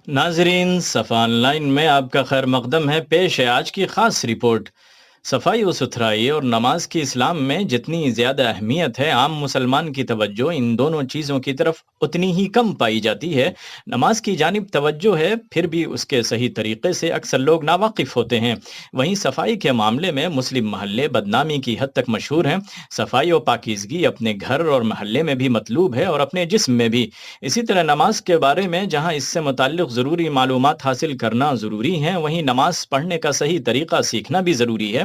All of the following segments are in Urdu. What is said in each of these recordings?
ناظرین، صفا آن لائن میں آپ کا خیر مقدم ہے۔ پیش ہے آج کی خاص رپورٹ۔ صفائی و ستھرائی اور نماز کی اسلام میں جتنی زیادہ اہمیت ہے، عام مسلمان کی توجہ ان دونوں چیزوں کی طرف اتنی ہی کم پائی جاتی ہے۔ نماز کی جانب توجہ ہے، پھر بھی اس کے صحیح طریقے سے اکثر لوگ ناواقف ہوتے ہیں۔ وہیں صفائی کے معاملے میں مسلم محلے بدنامی کی حد تک مشہور ہیں۔ صفائی و پاکیزگی اپنے گھر اور محلے میں بھی مطلوب ہے اور اپنے جسم میں بھی۔ اسی طرح نماز کے بارے میں جہاں اس سے متعلق ضروری معلومات حاصل کرنا ضروری ہیں، وہیں نماز پڑھنے کا صحیح طریقہ سیکھنا بھی ضروری ہے۔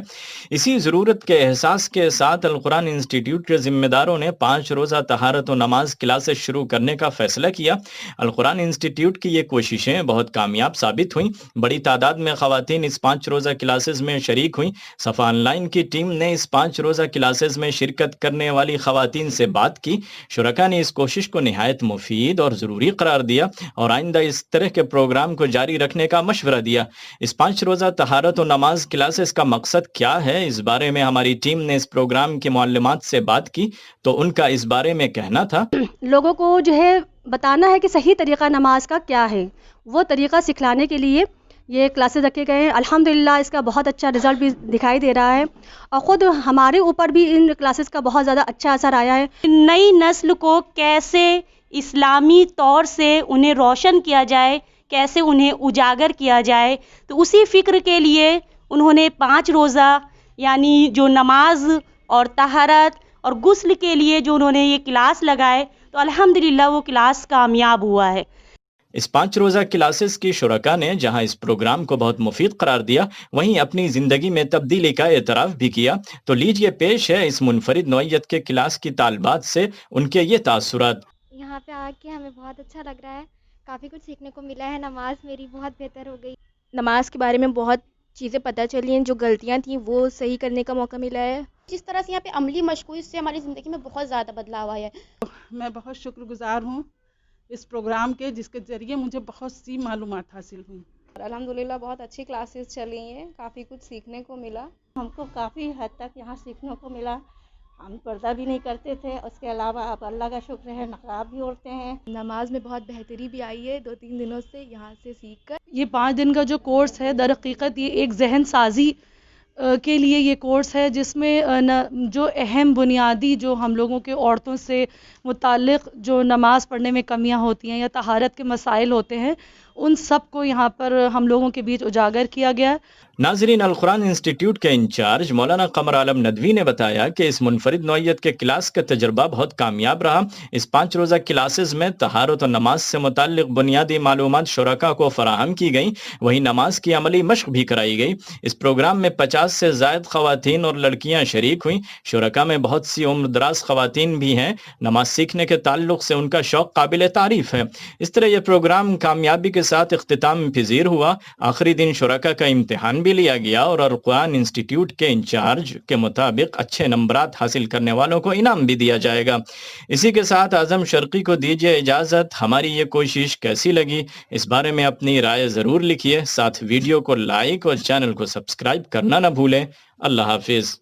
اسی ضرورت کے احساس کے ساتھ القرآن انسٹیٹیوٹ کے ذمہ داروں نے 5 روزہ طہارت و نماز کلاسز شروع کرنے کا فیصلہ کیا۔ القرآن انسٹیٹیوٹ کی یہ کوششیں بہت کامیاب ثابت ہوئیں۔ بڑی تعداد میں خواتین اس 5 روزہ کلاسز میں شریک ہوئیں۔ صفا آن لائن کی ٹیم نے اس 5 روزہ کلاسز میں شرکت کرنے والی خواتین سے بات کی۔ شرکاء نے اس کوشش کو نہایت مفید اور ضروری قرار دیا اور آئندہ اس طرح کے پروگرام کو جاری رکھنے کا مشورہ دیا۔ اس 5 روزہ طہارت و نماز کلاسز کا مقصد کیا ہے، اس بارے میں ہماری ٹیم نے اس پروگرام کے معلمات سے بات کی تو ان کا اس بارے میں کہنا تھا۔ لوگوں کو جو ہے بتانا ہے کہ صحیح طریقہ نماز کا کیا ہے، وہ طریقہ سکھلانے کے لیے یہ کلاسز رکھے گئے ہیں۔ الحمدللہ اس کا بہت اچھا رزلٹ بھی دکھائی دے رہا ہے اور خود ہمارے اوپر بھی ان کلاسز کا بہت زیادہ اچھا اثر آیا ہے۔ نئی نسل کو کیسے اسلامی طور سے انہیں روشن کیا جائے، کیسے انہیں اجاگر کیا جائے، تو اسی فکر کے لیے انہوں نے 5 روزہ یعنی جو نماز اور طہارت اور غسل کے لیے جو انہوں نے یہ کلاس لگائے، تو الحمدللہ وہ کلاس کامیاب ہوا ہے۔ اس 5 روزہ کلاسز کی شرکاء نے جہاں اس پروگرام کو بہت مفید قرار دیا، وہیں اپنی زندگی میں تبدیلی کا اعتراف بھی کیا۔ تو لیجئے پیش ہے اس منفرد نوعیت کے کلاس کی طالبات سے ان کے یہ تاثرات۔ یہاں پہ آ کے ہمیں بہت اچھا لگ رہا ہے، کافی کچھ سیکھنے کو ملا ہے۔ نماز میری بہت بہتر ہو گئی۔ نماز کے بارے میں بہت چیزیں پتہ چلی ہیں، جو غلطیاں تھیں وہ صحیح کرنے کا موقع ملا ہے۔ جس طرح سے یہاں پہ عملی مشق ہوئی، اس سے ہماری زندگی میں بہت زیادہ بدلاؤ آیا ہے۔ میں بہت شکر گزار ہوں اس پروگرام کے، جس کے ذریعے مجھے بہت سی معلومات حاصل ہوئیں۔ الحمدللہ بہت اچھی کلاسز چلی ہیں، کافی کچھ سیکھنے کو ملا۔ ہم کو کافی حد تک یہاں سیکھنے کو ملا۔ ہم پردہ بھی نہیں کرتے تھے، اس کے علاوہ اب اللہ کا شکر ہے نقاب بھی اوڑھتے ہیں۔ نماز میں بہت بہتری بھی آئی ہے 2-3 دنوں سے یہاں سے سیکھ کر۔ یہ 5 دن کا جو کورس ہے، در حقیقت یہ ایک ذہن سازی کے لیے یہ کورس ہے، جس میں جو اہم بنیادی جو ہم لوگوں کے عورتوں سے متعلق جو نماز پڑھنے میں کمیاں ہوتی ہیں یا طہارت کے مسائل ہوتے ہیں، ان سب کو یہاں پر ہم لوگوں کے بیچ اجاگر کیا گیا۔ ناظرین، القرآن انسٹیٹیوٹ کے انچارج مولانا قمر عالم ندوی نے بتایا کہ اس منفرد نوعیت کے کلاس کا تجربہ بہت کامیاب رہا۔ اس 5 روزہ کلاسز میں طہارت و نماز سے متعلق بنیادی معلومات شرکاء کو فراہم کی گئیں، وہیں نماز کی عملی مشق بھی کرائی گئی۔ اس پروگرام میں 50 سے زائد خواتین اور لڑکیاں شریک ہوئیں۔ شرکاء میں بہت سی عمر دراز خواتین بھی ہیں۔ نماز سیکھنے کے تعلق سے ان کا شوق قابل تعریف ہے۔ اس طرح یہ پروگرام کامیابی کے ساتھ اختتام پذیر ہوا۔ آخری دن شرکاء کا امتحان بھی لیا گیا اور القرآن انسٹیٹیوٹ کے انچارج کے مطابق اچھے نمبرات حاصل کرنے والوں کو انعام بھی دیا جائے گا۔ اسی کے ساتھ اعظم شرقی کو دیجیے اجازت۔ ہماری یہ کوشش کیسی لگی، اس بارے میں اپنی رائے ضرور لکھیے۔ ساتھ ویڈیو کو لائک اور چینل کو سبسکرائب کرنا نہ بھولیں۔ اللہ حافظ۔